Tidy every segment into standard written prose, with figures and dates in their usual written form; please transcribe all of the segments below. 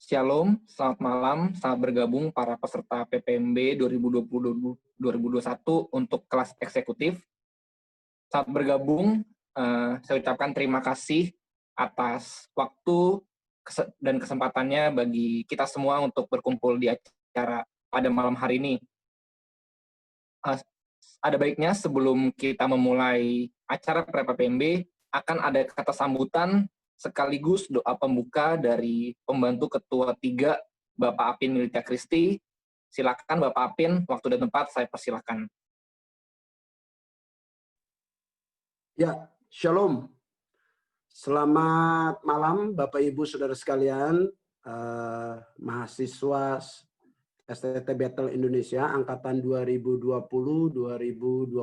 Shalom, selamat malam, selamat bergabung para peserta PPMB 2020-2021 untuk kelas eksekutif. Saat bergabung, saya ucapkan terima kasih atas waktu dan kesempatannya bagi kita semua untuk berkumpul di acara pada malam hari ini. Ada baiknya sebelum kita memulai acara PPMB, akan ada kata sambutan sekaligus doa pembuka dari pembantu Ketua 3, Bapak Apin Miltia Kristi. Silakan Bapak Apin, waktu dan tempat saya persilakan. Ya, shalom. Selamat malam Bapak Ibu Saudara sekalian, mahasiswa STT Battle Indonesia angkatan 2020-2021.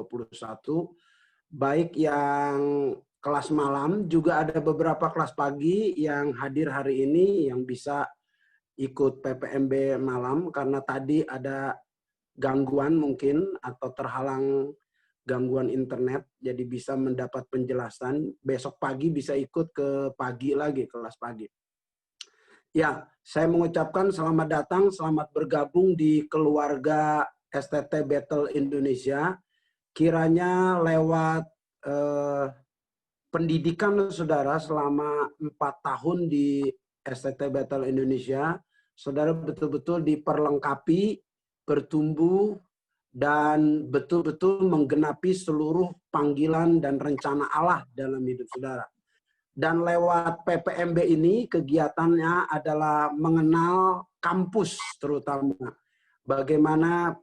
Baik yang kelas malam, juga ada beberapa kelas pagi yang hadir hari ini yang bisa ikut PPMB malam karena tadi ada gangguan mungkin atau terhalang gangguan internet, jadi bisa mendapat penjelasan. Besok pagi bisa ikut ke pagi lagi, kelas pagi. Ya, saya mengucapkan selamat datang, selamat bergabung di keluarga STT Battle Indonesia. Kiranya lewat pendidikan saudara selama 4 tahun di STT Battle Indonesia, saudara betul-betul diperlengkapi, bertumbuh, dan betul-betul menggenapi seluruh panggilan dan rencana Allah dalam hidup saudara. Dan lewat PPMB ini kegiatannya adalah mengenal kampus terutama. Bagaimana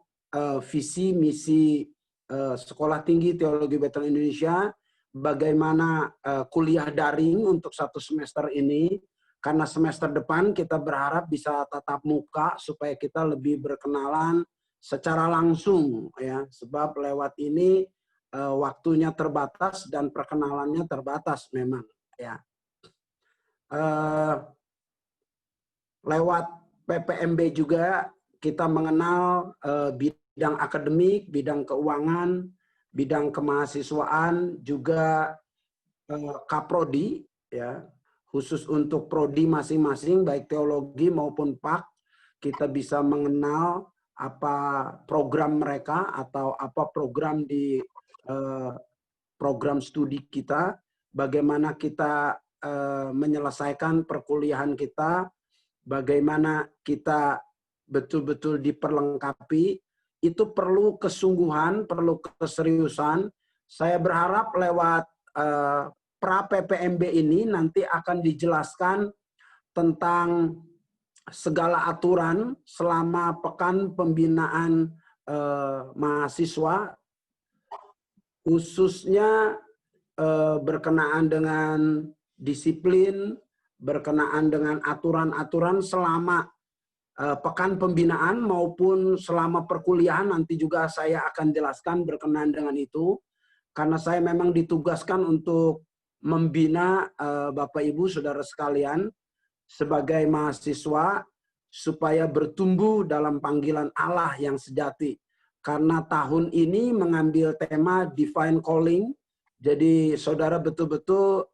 visi misi Sekolah Tinggi Teologi Battle Indonesia, bagaimana kuliah daring untuk 1 semester ini, karena semester depan kita berharap bisa tatap muka supaya kita lebih berkenalan secara langsung ya, sebab lewat ini waktunya terbatas dan perkenalannya terbatas memang ya. Lewat PPMB juga kita mengenal bidang akademik, bidang keuangan, bidang kemahasiswaan, juga kaprodi ya, khusus untuk prodi masing-masing baik teologi maupun PAK. Kita bisa mengenal apa program mereka atau apa program di program studi kita, bagaimana kita menyelesaikan perkuliahan kita, bagaimana kita betul-betul diperlengkapi. Itu perlu kesungguhan, perlu keseriusan. Saya berharap lewat pra PPMB ini nanti akan dijelaskan tentang segala aturan selama pekan pembinaan mahasiswa, khususnya berkenaan dengan disiplin, berkenaan dengan aturan-aturan selama pekan pembinaan maupun selama perkuliahan. Nanti juga saya akan jelaskan berkenaan dengan itu, karena saya memang ditugaskan untuk membina Bapak Ibu Saudara sekalian sebagai mahasiswa supaya bertumbuh dalam panggilan Allah yang sejati. Karena tahun ini mengambil tema Divine Calling, jadi saudara betul-betul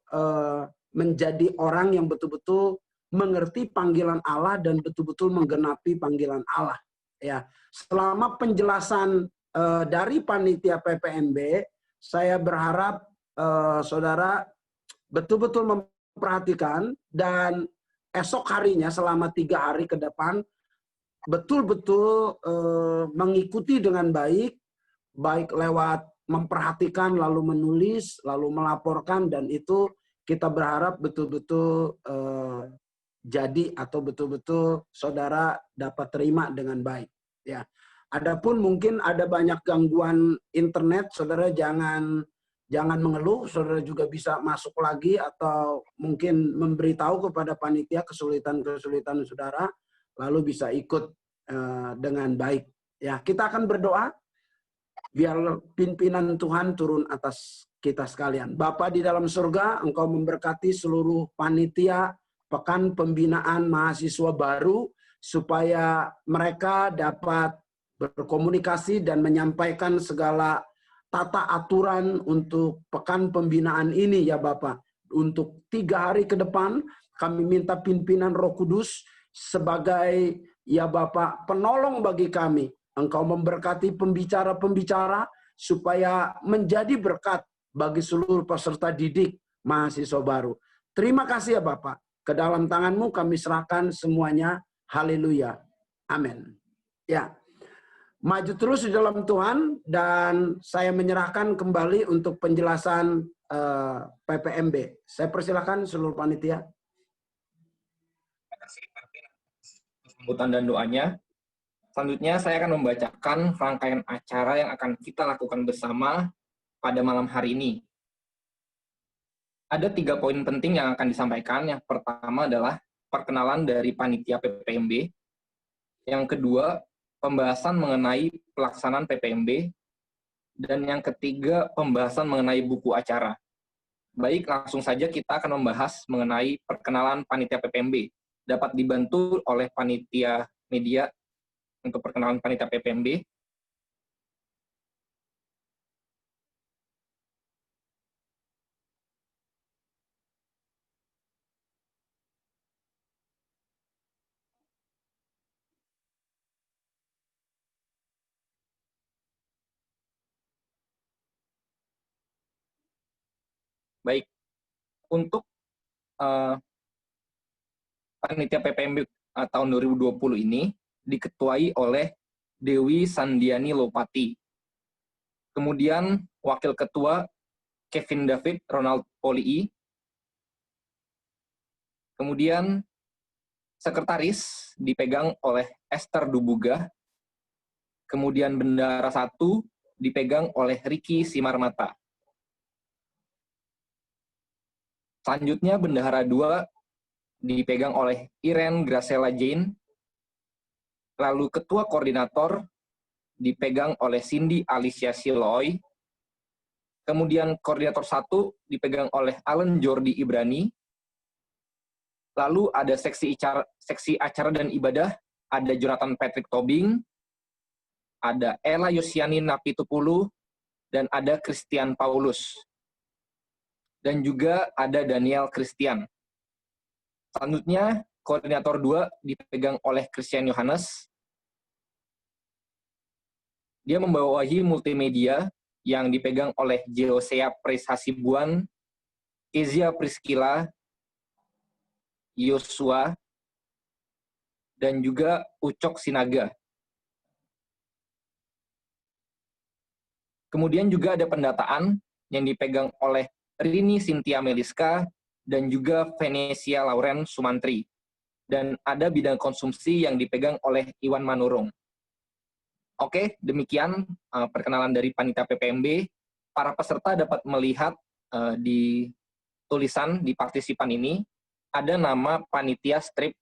menjadi orang yang betul-betul mengerti panggilan Allah dan betul-betul menggenapi panggilan Allah. Ya, selama penjelasan dari panitia PPMB, saya berharap saudara betul-betul memperhatikan dan esok harinya selama 3 hari ke depan betul-betul mengikuti dengan baik, baik lewat memperhatikan lalu menulis lalu melaporkan, dan itu kita berharap betul-betul jadi atau betul-betul saudara dapat terima dengan baik ya. Adapun mungkin ada banyak gangguan internet, saudara jangan mengeluh, saudara juga bisa masuk lagi atau mungkin memberitahu kepada panitia kesulitan-kesulitan saudara, lalu bisa ikut dengan baik ya. Kita akan berdoa biar pimpinan Tuhan turun atas kita sekalian. Bapa di dalam surga, Engkau memberkati seluruh panitia pekan pembinaan mahasiswa baru supaya mereka dapat berkomunikasi dan menyampaikan segala tata aturan untuk pekan pembinaan ini ya Bapak. Untuk 3 hari ke depan kami minta pimpinan Roh Kudus sebagai ya Bapak penolong bagi kami. Engkau memberkati pembicara-pembicara supaya menjadi berkat bagi seluruh peserta didik mahasiswa baru. Terima kasih ya Bapak. Ke dalam tangan-Mu kami serahkan semuanya. Haleluya. Amin. Ya. Maju terus di dalam Tuhan, dan saya menyerahkan kembali untuk penjelasan PPMB. Saya persilakan seluruh panitia. Terima kasih sambutan dan doanya. Selanjutnya saya akan membacakan rangkaian acara yang akan kita lakukan bersama pada malam hari ini. Ada 3 poin penting yang akan disampaikan. Yang pertama adalah perkenalan dari panitia PPMB. Yang kedua, pembahasan mengenai pelaksanaan PPMB. Dan yang ketiga, pembahasan mengenai buku acara. Baik, langsung saja kita akan membahas mengenai perkenalan panitia PPMB. Dapat dibantu oleh panitia media untuk perkenalan panitia PPMB. Baik, untuk panitia PPMB tahun 2020 ini diketuai oleh Dewi Sandiani Lopati. Kemudian Wakil Ketua Kevin David Ronald Polii. Kemudian Sekretaris dipegang oleh Esther Dubuga. Kemudian Bendara 1 dipegang oleh Ricky Simarmata. Selanjutnya Bendahara 2 dipegang oleh Iren Gracela Jane. Lalu Ketua Koordinator dipegang oleh Cindy Alicia Siloy. Kemudian Koordinator 1 dipegang oleh Alan Jordi Ibrani. Lalu ada seksi acara dan ibadah, ada Jonathan Patrick Tobing, ada Ella Yosiani Napitupulu, dan ada Christian Paulus. Dan juga ada Daniel Christian. Selanjutnya, Koordinator 2 dipegang oleh Christian Yohanes. Dia membawahi multimedia yang dipegang oleh Jeosea Pris Hasibuan, Kezia Priskila, Yosua, dan juga Ucok Sinaga. Kemudian juga ada pendataan yang dipegang oleh Rini Cynthia Meliska dan juga Venesia Lauren Sumantri. Dan ada bidang konsumsi yang dipegang oleh Iwan Manurung. Oke, demikian perkenalan dari panitia PPMB. Para peserta dapat melihat di tulisan di partisipan ini ada nama panitia strip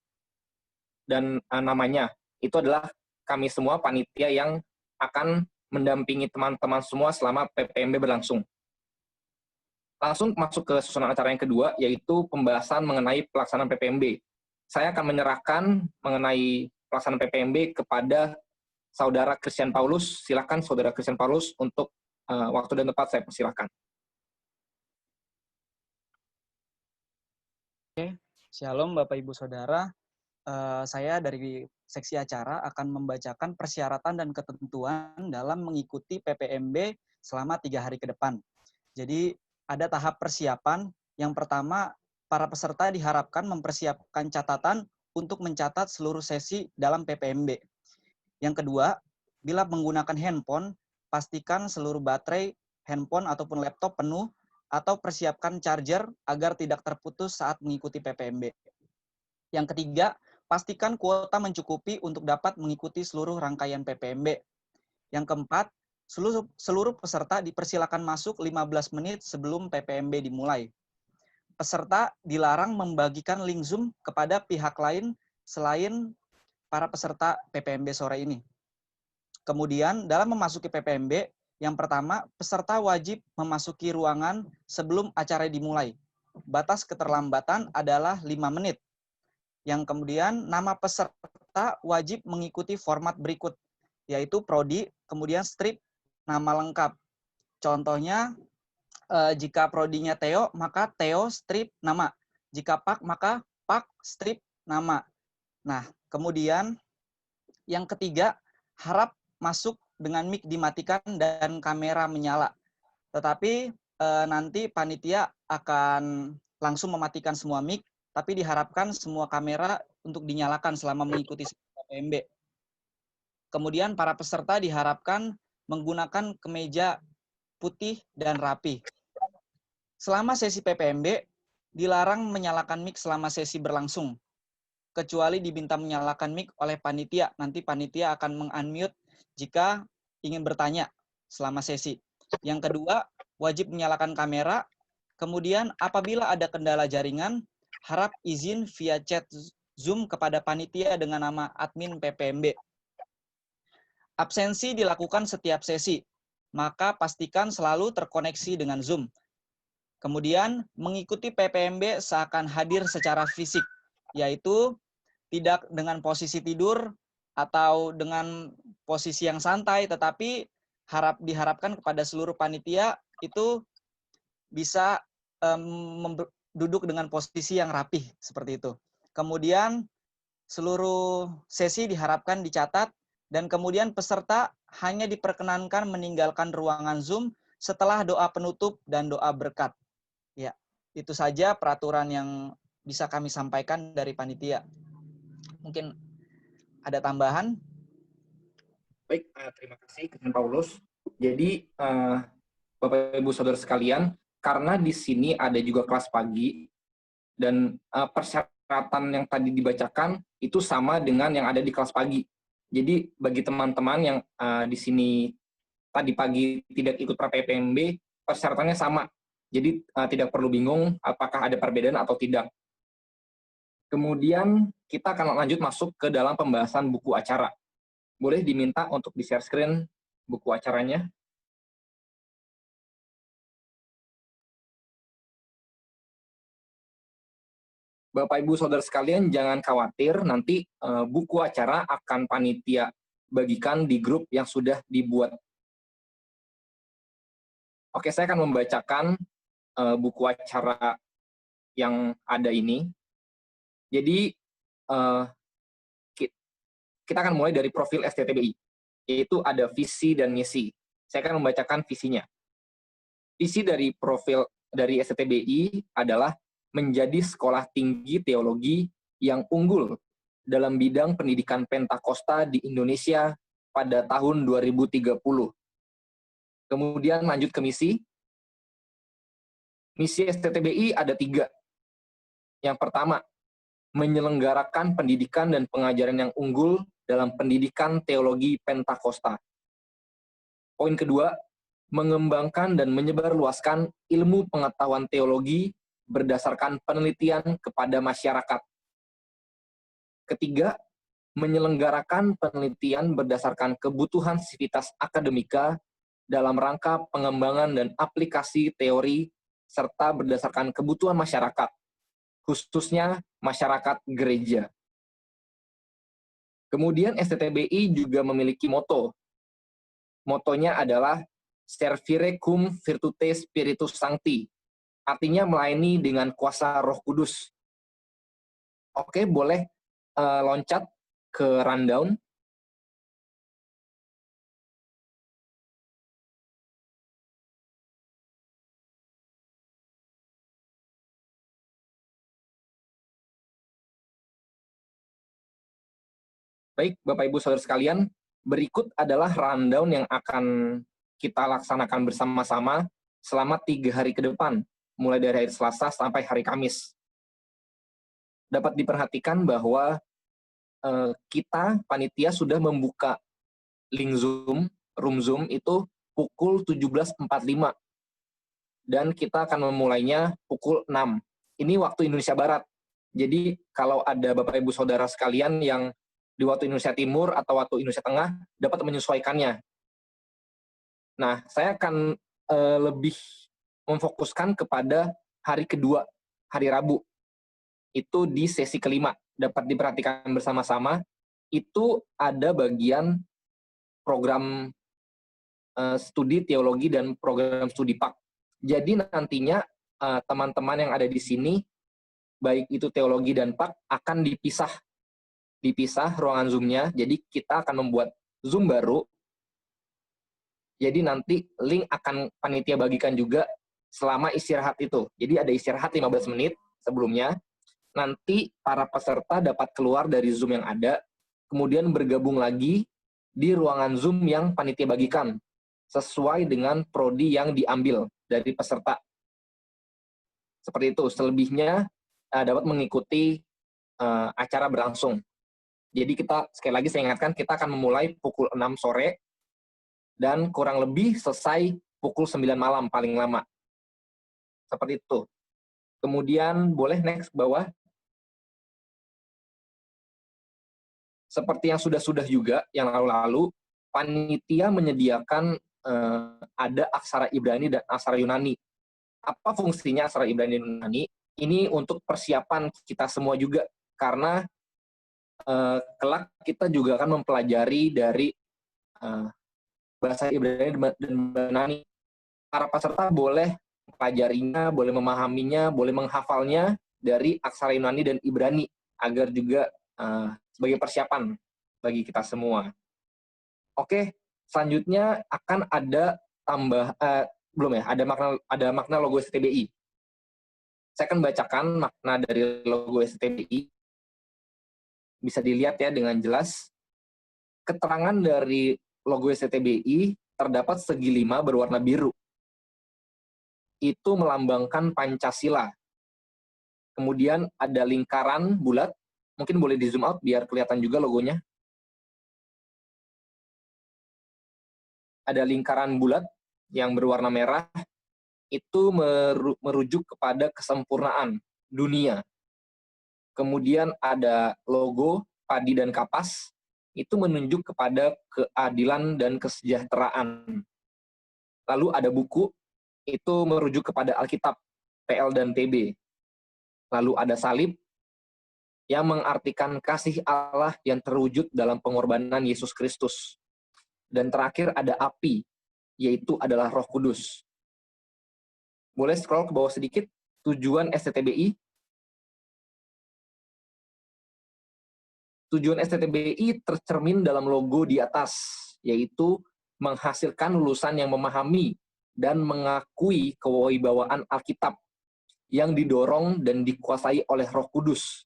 dan namanya. Itu adalah kami semua panitia yang akan mendampingi teman-teman semua selama PPMB berlangsung. Langsung masuk ke susunan acara yang kedua, yaitu pembahasan mengenai pelaksanaan PPMB. Saya akan menyerahkan mengenai pelaksanaan PPMB kepada Saudara Christian Paulus. Silakan Saudara Christian Paulus untuk waktu dan tempat saya persilakan. Oke, Shalom Bapak Ibu Saudara. Saya dari seksi acara akan membacakan persyaratan dan ketentuan dalam mengikuti PPMB selama 3 hari ke depan. Jadi ada tahap persiapan. Yang pertama, para peserta diharapkan mempersiapkan catatan untuk mencatat seluruh sesi dalam PPMB. Yang kedua, bila menggunakan handphone, pastikan seluruh baterai handphone ataupun laptop penuh atau persiapkan charger agar tidak terputus saat mengikuti PPMB. Yang ketiga, pastikan kuota mencukupi untuk dapat mengikuti seluruh rangkaian PPMB. Yang keempat, seluruh peserta dipersilakan masuk 15 menit sebelum PPMB dimulai. Peserta dilarang membagikan link Zoom kepada pihak lain selain para peserta PPMB sore ini. Kemudian, dalam memasuki PPMB, yang pertama, peserta wajib memasuki ruangan sebelum acara dimulai. Batas keterlambatan adalah 5 menit. Yang kemudian, nama peserta wajib mengikuti format berikut, yaitu prodi, kemudian strip, nama lengkap. Contohnya, jika prodinya Theo, maka Theo strip nama. Jika Pak, maka Pak strip nama. Nah, kemudian yang ketiga, harap masuk dengan mic dimatikan dan kamera menyala. Tetapi nanti panitia akan langsung mematikan semua mic, tapi diharapkan semua kamera untuk dinyalakan selama mengikuti PPMB. Kemudian para peserta diharapkan menggunakan kemeja putih dan rapi. Selama sesi PPMB, dilarang menyalakan mic selama sesi berlangsung, kecuali diminta menyalakan mic oleh panitia. Nanti panitia akan meng-unmute jika ingin bertanya selama sesi. Yang kedua, wajib menyalakan kamera. Kemudian apabila ada kendala jaringan, harap izin via chat Zoom kepada panitia dengan nama admin PPMB. Absensi dilakukan setiap sesi, maka pastikan selalu terkoneksi dengan Zoom. Kemudian mengikuti PPMB seakan hadir secara fisik, yaitu tidak dengan posisi tidur atau dengan posisi yang santai, tetapi diharapkan kepada seluruh panitia itu bisa duduk dengan posisi yang rapih seperti itu. Kemudian seluruh sesi diharapkan dicatat dan kemudian peserta hanya diperkenankan meninggalkan ruangan Zoom setelah doa penutup dan doa berkat. Ya, itu saja peraturan yang bisa kami sampaikan dari panitia. Mungkin ada tambahan? Baik, terima kasih Kang Paulus. Jadi, Bapak Ibu Saudara sekalian, karena di sini ada juga kelas pagi dan persyaratan yang tadi dibacakan itu sama dengan yang ada di kelas pagi. Jadi bagi teman-teman yang di sini tadi pagi tidak ikut PPMB, persyaratannya sama. Jadi tidak perlu bingung apakah ada perbedaan atau tidak. Kemudian kita akan lanjut masuk ke dalam pembahasan buku acara. Boleh diminta untuk di-share screen buku acaranya. Bapak Ibu Saudara sekalian, jangan khawatir, nanti buku acara akan panitia bagikan di grup yang sudah dibuat. Oke, saya akan membacakan buku acara yang ada ini. Jadi, kita akan mulai dari profil STTBI, yaitu ada visi dan misi. Saya akan membacakan visinya. Visi dari profil dari STTBI adalah menjadi sekolah tinggi teologi yang unggul dalam bidang pendidikan Pentakosta di Indonesia pada tahun 2030. Kemudian lanjut ke misi. Misi STTBI ada 3. Yang pertama, menyelenggarakan pendidikan dan pengajaran yang unggul dalam pendidikan teologi Pentakosta. Poin kedua, mengembangkan dan menyebarluaskan ilmu pengetahuan teologi berdasarkan penelitian kepada masyarakat. Ketiga, menyelenggarakan penelitian berdasarkan kebutuhan sivitas akademika dalam rangka pengembangan dan aplikasi teori serta berdasarkan kebutuhan masyarakat, khususnya masyarakat gereja. Kemudian STTBI juga memiliki moto. Motonya adalah Servire cum virtute spiritus sancti, artinya melayani dengan kuasa Roh Kudus. Oke, boleh loncat ke rundown. Baik, Bapak Ibu Saudara sekalian, berikut adalah rundown yang akan kita laksanakan bersama-sama selama 3 hari ke depan, mulai dari hari Selasa sampai hari Kamis. Dapat diperhatikan bahwa kita, panitia, sudah membuka link Zoom, room Zoom itu pukul 17.45. Dan kita akan memulainya pukul 6. Ini waktu Indonesia Barat. Jadi kalau ada Bapak Ibu Saudara sekalian yang di waktu Indonesia Timur atau waktu Indonesia Tengah dapat menyesuaikannya. Nah, saya akan lebih memfokuskan kepada hari kedua, hari Rabu. Itu di sesi kelima. Dapat diperhatikan bersama-sama, itu ada bagian program studi teologi dan program studi PAK. Jadi nantinya teman-teman yang ada di sini, baik itu teologi dan PAK, akan dipisah dipisah ruangan Zoom-nya. Jadi kita akan membuat Zoom baru. Jadi nanti link akan panitia bagikan juga selama istirahat itu. Jadi ada istirahat 15 menit sebelumnya. Nanti para peserta dapat keluar dari Zoom yang ada, kemudian bergabung lagi di ruangan Zoom yang panitia bagikan, sesuai dengan prodi yang diambil dari peserta. Seperti itu. Selebihnya dapat mengikuti acara berlangsung. Jadi kita, sekali lagi saya ingatkan, kita akan memulai pukul 6 sore, dan kurang lebih selesai pukul 9 malam paling lama. Seperti itu. Kemudian boleh next ke bawah. Seperti yang sudah-sudah juga, yang lalu-lalu, panitia menyediakan ada aksara Ibrani dan aksara Yunani. Apa fungsinya aksara Ibrani dan Yunani? Ini untuk persiapan kita semua juga, karena kelak kita juga akan mempelajari dari bahasa Ibrani dan Yunani. Para peserta boleh mempelajarinya, boleh memahaminya, boleh menghafalnya dari aksara Yunani dan Ibrani, agar juga sebagai persiapan bagi kita semua. Oke, selanjutnya akan ada belum ya, ada makna logo STBI. Saya akan bacakan makna dari logo STBI. Bisa dilihat ya dengan jelas. Keterangan dari logo STBI terdapat segi 5 berwarna biru. Itu melambangkan Pancasila. Kemudian ada lingkaran bulat. Mungkin boleh di zoom out biar kelihatan juga logonya. Ada lingkaran bulat yang berwarna merah. Itu merujuk kepada kesempurnaan dunia. Kemudian ada logo padi dan kapas. Itu menunjuk kepada keadilan dan kesejahteraan. Lalu ada buku. Itu merujuk kepada Alkitab, PL dan TB. Lalu ada salib, yang mengartikan kasih Allah yang terwujud dalam pengorbanan Yesus Kristus. Dan terakhir ada api, yaitu adalah Roh Kudus. Boleh scroll ke bawah sedikit, tujuan STTBI. Tujuan STTBI tercermin dalam logo di atas, yaitu menghasilkan lulusan yang memahami dan mengakui kewibawaan Alkitab, yang didorong dan dikuasai oleh Roh Kudus,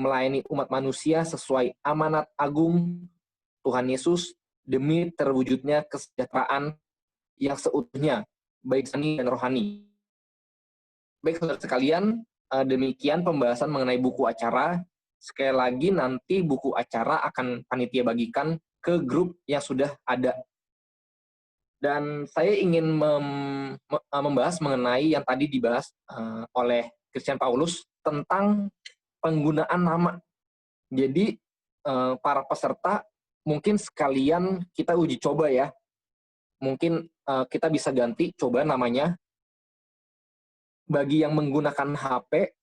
melayani umat manusia sesuai amanat agung Tuhan Yesus demi terwujudnya kesejahteraan yang seutuhnya, baik jasmani dan rohani. Baik saudara sekalian, demikian pembahasan mengenai buku acara. Sekali lagi nanti buku acara akan panitia bagikan ke grup yang sudah ada. Dan saya ingin membahas mengenai yang tadi dibahas oleh Christian Paulus tentang penggunaan nama. Jadi para peserta mungkin sekalian kita uji coba ya. Mungkin kita bisa ganti coba namanya. Bagi yang menggunakan HP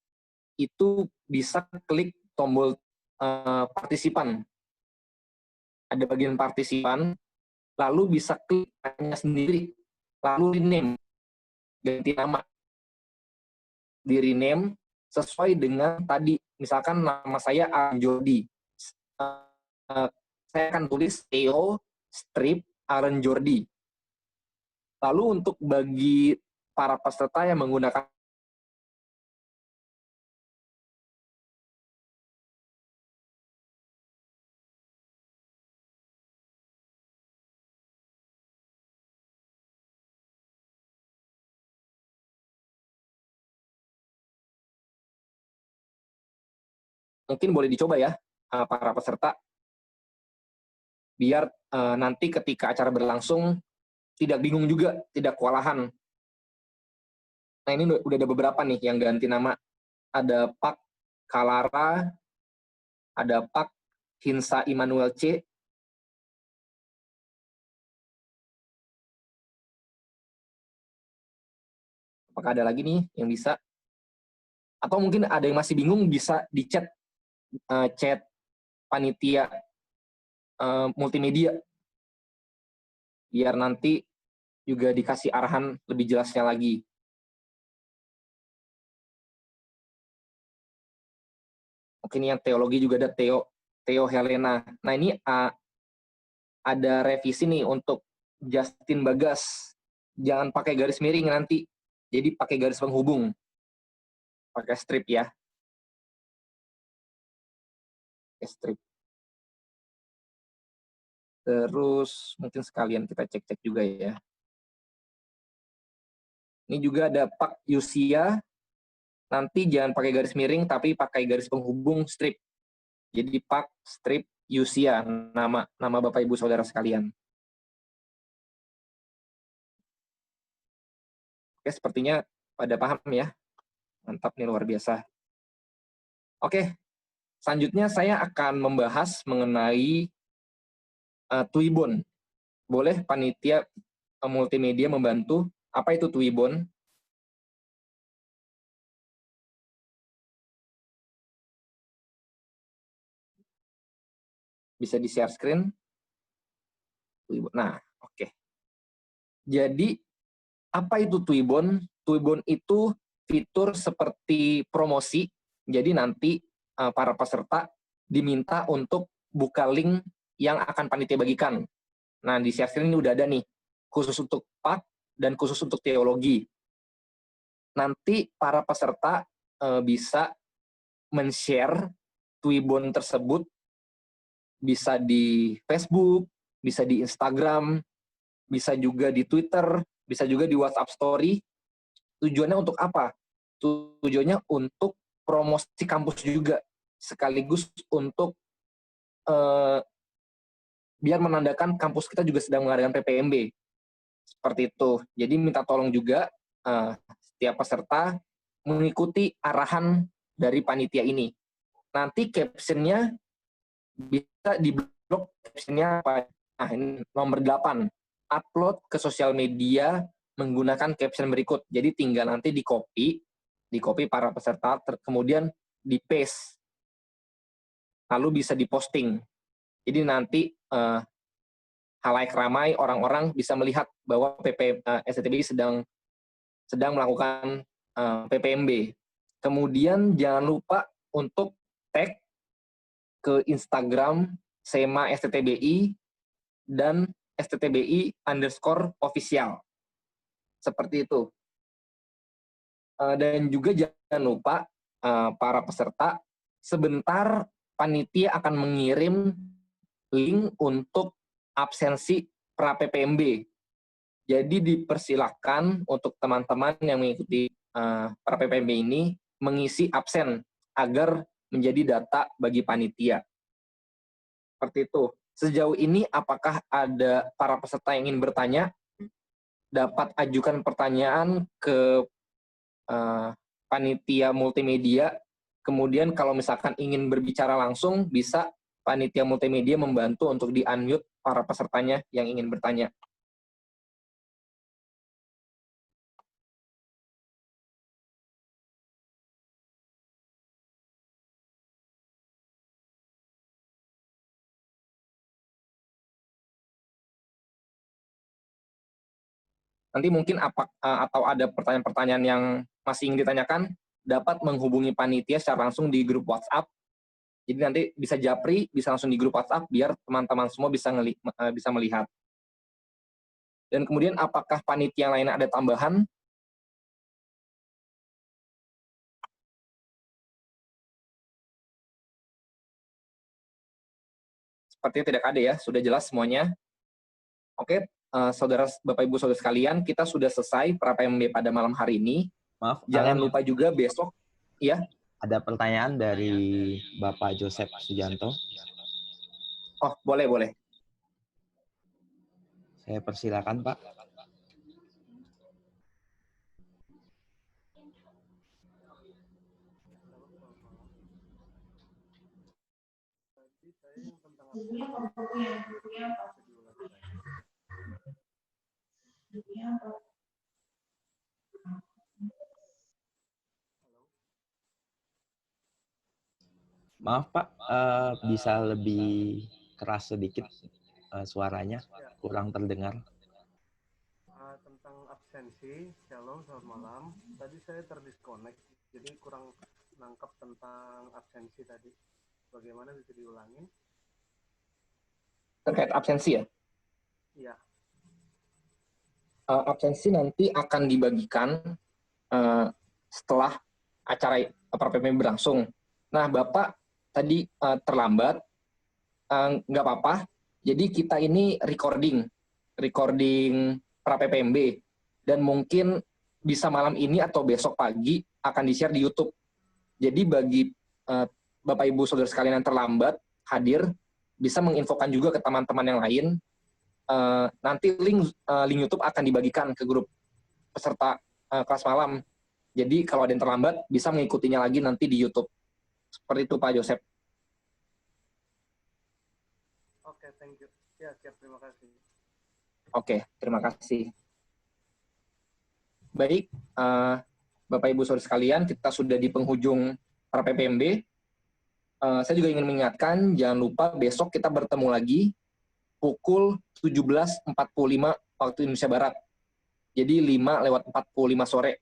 itu bisa klik tombol partisipan. Ada bagian partisipan, lalu bisa klik hanya sendiri, lalu rename, ganti nama. Di rename sesuai dengan tadi, misalkan nama saya Aaron Jordi. Saya akan tulis Theo strip Aaron Jordi. Lalu untuk bagi para peserta yang menggunakan mungkin boleh dicoba ya para peserta, biar nanti ketika acara berlangsung tidak bingung juga, tidak kewalahan. Nah ini udah ada beberapa nih yang ganti nama. Ada Pak Kalara, ada Pak Hinsa Immanuel C. Apakah ada lagi nih yang bisa? Atau mungkin ada yang masih bingung, bisa di chat panitia multimedia, biar nanti juga dikasih arahan lebih jelasnya lagi. Mungkin yang teologi juga ada Theo. Theo Helena. Nah, ini ada revisi nih untuk Justin Bagas. Jangan pakai garis miring nanti. Jadi pakai garis penghubung. Pakai strip ya. Pakai strip. Terus mungkin sekalian kita cek-cek juga ya. Ini juga ada Pak Yusia. Nanti jangan pakai garis miring, tapi pakai garis penghubung strip. Jadi Pak strip Yusia, nama Bapak Ibu Saudara sekalian. Oke, sepertinya pada paham ya. Mantap nih, luar biasa. Oke, selanjutnya saya akan membahas mengenai Twibbon. Boleh panitia multimedia membantu? Apa itu Twibbon? Bisa di-share screen? Nah, oke. Jadi, apa itu Twibbon? Twibbon itu fitur seperti promosi. Jadi nanti para peserta diminta untuk buka link yang akan panitia bagikan. Nah, di share screen ini udah ada nih, khusus untuk PAK dan khusus untuk teologi. Nanti para peserta bisa men-share Twibbon tersebut, bisa di Facebook, bisa di Instagram, bisa juga di Twitter, bisa juga di WhatsApp Story. Tujuannya untuk apa? Tujuannya untuk promosi kampus juga, sekaligus untuk biar menandakan kampus kita juga sedang mengadakan PPMB. Seperti itu. Jadi minta tolong juga setiap peserta mengikuti arahan dari panitia ini. Nanti caption-nya bisa di-blok, caption-nya apa? Nah, ini nomor 8. Upload ke sosial media menggunakan caption berikut. Jadi tinggal nanti di-copy para peserta, kemudian di-paste. Lalu bisa diposting. Jadi nanti halayak ramai, orang-orang bisa melihat bahwa STTBI sedang melakukan PPMB. Kemudian jangan lupa untuk tag ke Instagram SEMA STTBI dan STTBI_official. Seperti itu. Dan juga jangan lupa para peserta, sebentar panitia akan mengirim link untuk absensi pra-PPMB. Jadi dipersilahkan untuk teman-teman yang mengikuti pra-PPMB ini mengisi absen agar menjadi data bagi panitia. Seperti itu. Sejauh ini apakah ada para peserta yang ingin bertanya? Dapat ajukan pertanyaan ke panitia multimedia. Kemudian kalau misalkan ingin berbicara langsung, bisa panitia multimedia membantu untuk di-unmute para pesertanya yang ingin bertanya. Nanti mungkin atau ada pertanyaan-pertanyaan yang masih ingin ditanyakan, dapat menghubungi panitia secara langsung di grup WhatsApp. Jadi nanti bisa japri, bisa langsung di grup WhatsApp, biar teman-teman semua bisa melihat. Dan kemudian apakah panitia yang lain ada tambahan? Sepertinya tidak ada ya, sudah jelas semuanya. Oke, saudara, Bapak Ibu Saudara sekalian, kita sudah selesai pra-PMB pada malam hari ini. Maaf, Jangan lupa juga besok, ya. Ada pertanyaan dari Bapak Joseph Sujanto. Oh, boleh. Saya persilakan, Pak. Maaf, Pak, bisa lebih keras sedikit suaranya, kurang terdengar. Tentang absensi, shalom, selamat malam. Tadi saya terdisconnect, jadi kurang nangkep tentang absensi tadi. Bagaimana bisa diulangin? Terkait absensi ya? Iya. Absensi nanti akan dibagikan setelah acara PPM berlangsung. Nah, Bapak tadi terlambat, nggak apa-apa. Jadi kita ini recording pra-PPMB, dan mungkin bisa malam ini atau besok pagi akan di-share di YouTube. Jadi bagi Bapak Ibu Saudara sekalian yang terlambat hadir, bisa menginfokan juga ke teman-teman yang lain. Nanti link YouTube akan dibagikan ke grup peserta kelas malam. Jadi kalau ada yang terlambat, bisa mengikutinya lagi nanti di YouTube. Seperti itu Pak Joseph. Oke, thank you. Ya, siap, terima kasih. Oke, terima kasih. Baik, Bapak Ibu Saudara sekalian, kita sudah di penghujung PPMB. Saya juga ingin mengingatkan, jangan lupa besok kita bertemu lagi pukul 17.45 waktu Indonesia Barat. Jadi 5:45 sore.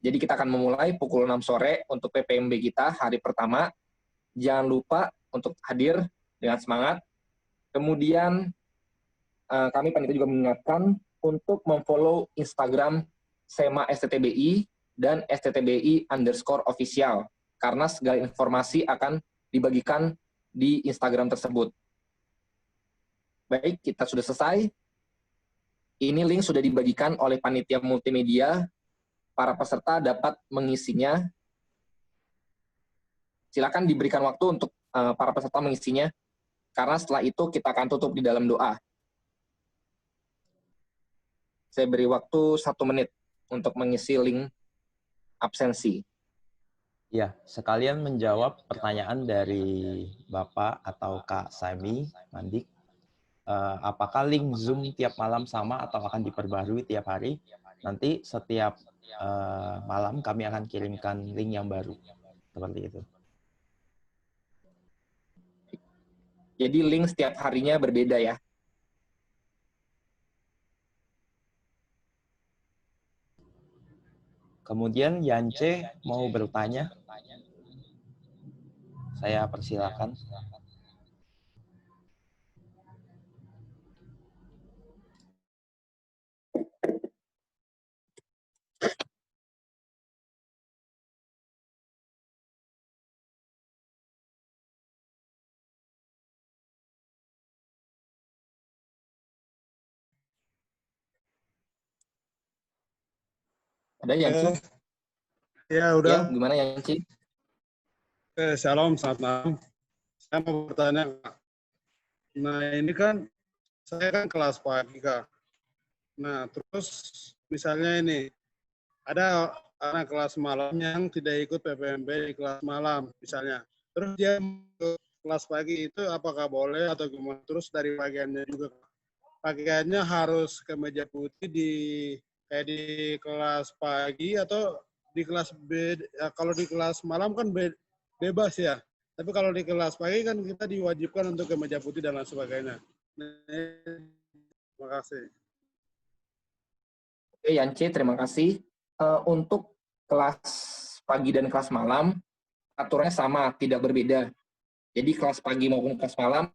Jadi kita akan memulai pukul 6 sore untuk PPMB kita hari pertama. Jangan lupa untuk hadir dengan semangat. Kemudian kami panitia juga mengingatkan untuk memfollow Instagram SEMA STTBI dan STTBI_official, karena segala informasi akan dibagikan di Instagram tersebut. Baik, kita sudah selesai. Ini link sudah dibagikan oleh panitia multimedia. Para peserta dapat mengisinya. Silakan diberikan waktu untuk para peserta mengisinya, karena setelah itu kita akan tutup di dalam doa. Saya beri waktu 1 menit untuk mengisi link absensi. Ya, sekalian menjawab pertanyaan dari Bapak atau Kak Sami Mandik. Apakah link Zoom tiap malam sama atau akan diperbarui tiap hari? Nanti setiap malam kami akan kirimkan link yang baru. Seperti itu. Jadi link setiap harinya berbeda ya. Kemudian Yance mau bertanya. Saya persilakan. Ada Yanci? Ya, Ya, udah. gimana Yanci? Shalom, selamat malam. Saya mau bertanya, Kak. Nah, ini kan saya kan kelas pagi, Kak. Nah, terus misalnya ini, ada anak kelas malam yang tidak ikut PPMB di kelas malam, misalnya. Terus dia ke kelas pagi itu apakah boleh atau gimana? Terus dari pakaiannya juga, Kak. Pakaiannya harus kemeja putih kayak di kelas pagi atau di kelas B. Ya, kalau di kelas malam kan bebas ya. Tapi kalau di kelas pagi kan kita diwajibkan untuk kemeja putih dan lain sebagainya. Terima kasih. Oke Yanci, terima kasih. Untuk kelas pagi dan kelas malam, aturannya sama, tidak berbeda. Jadi kelas pagi maupun kelas malam,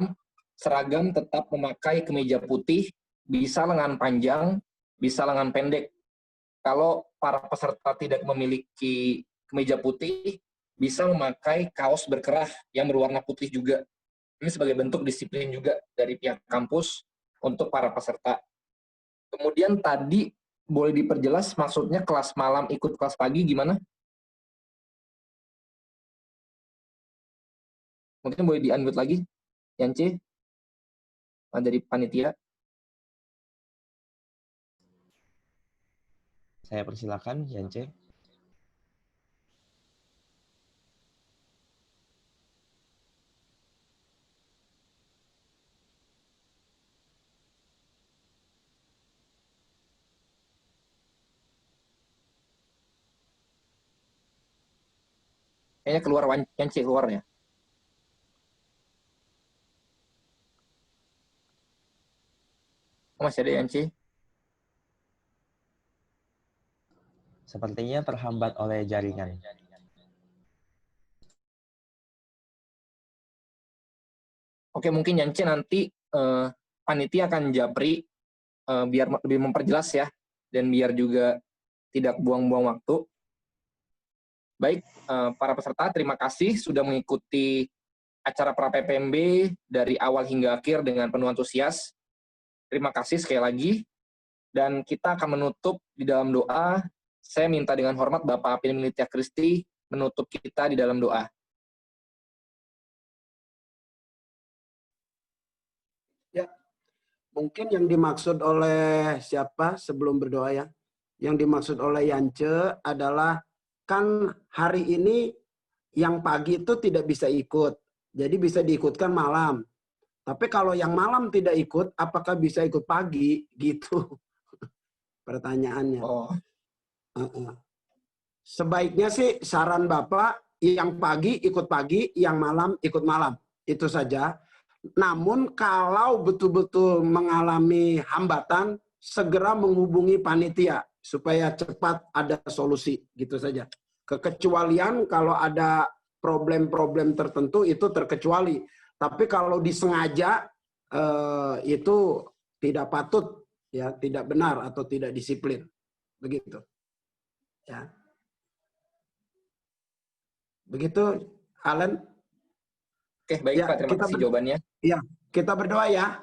seragam tetap memakai kemeja putih, bisa lengan panjang, bisa lengan pendek. Kalau para peserta tidak memiliki kemeja putih, bisa memakai kaos berkerah yang berwarna putih juga. Ini sebagai bentuk disiplin juga dari pihak kampus untuk para peserta. Kemudian tadi boleh diperjelas maksudnya kelas malam ikut kelas pagi gimana? Mungkin boleh di-unmute lagi, Yance, dari panitia. Saya persilakan, Yance. Kayaknya keluar Yance keluar ya. Masih ada Yance? Sepertinya terhambat oleh jaringan. Oke, mungkin Yance nanti panitia akan japri biar lebih memperjelas ya, dan biar juga tidak buang-buang waktu. Baik, para peserta, terima kasih sudah mengikuti acara pra-PPMB dari awal hingga akhir dengan penuh antusias. Terima kasih sekali lagi. Dan kita akan menutup di dalam doa. Saya minta dengan hormat Bapak Apin Militia Kristi menutup kita di dalam doa. Ya, mungkin yang dimaksud oleh siapa sebelum berdoa ya? Yang dimaksud oleh Yance adalah kan hari ini yang pagi itu tidak bisa ikut. Jadi bisa diikutkan malam. Tapi kalau yang malam tidak ikut, apakah bisa ikut pagi? Gitu pertanyaannya. Oh, Sebaiknya sih saran Bapak, yang pagi ikut pagi, yang malam ikut malam. Itu saja. Namun kalau betul-betul mengalami hambatan, segera menghubungi panitia supaya cepat ada solusi. Gitu saja. Kekecualian kalau ada problem-problem tertentu itu terkecuali. Tapi kalau disengaja itu tidak patut, ya, tidak benar atau tidak disiplin. Begitu. Ya. Begitu, Alan. oke, baik Ya, Pak, terima kasih jawabannya. Ya, kita berdoa ya.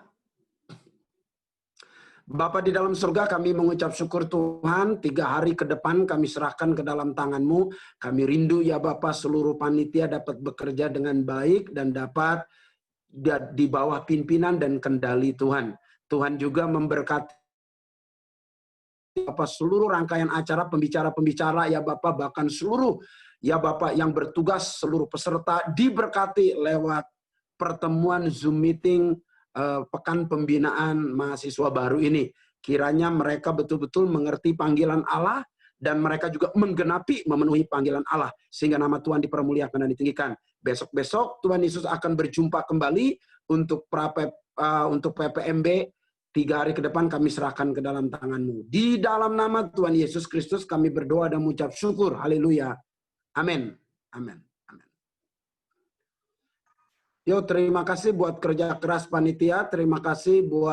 Bapa di dalam surga, kami mengucap syukur Tuhan, 3 hari ke depan kami serahkan ke dalam tangan-Mu. Kami rindu ya Bapa, seluruh panitia dapat bekerja dengan baik dan dapat di bawah pimpinan dan kendali Tuhan. Tuhan juga memberkati Bapak seluruh rangkaian acara, pembicara-pembicara ya Bapak, bahkan seluruh ya Bapak yang bertugas, seluruh peserta diberkati lewat pertemuan Zoom meeting Pekan Pembinaan Mahasiswa Baru ini. Kiranya mereka betul-betul mengerti panggilan Allah dan mereka juga menggenapi, memenuhi panggilan Allah sehingga nama Tuhan dipermuliakan dan ditinggikan. Besok-besok Tuhan Yesus akan berjumpa kembali untuk PPMB. 3 hari ke depan kami serahkan ke dalam tangan-Mu. Di dalam nama Tuhan Yesus Kristus kami berdoa dan mengucap syukur. Haleluya. Amin. Amin. Amin. Yo, terima kasih buat kerja keras panitia. Terima kasih buat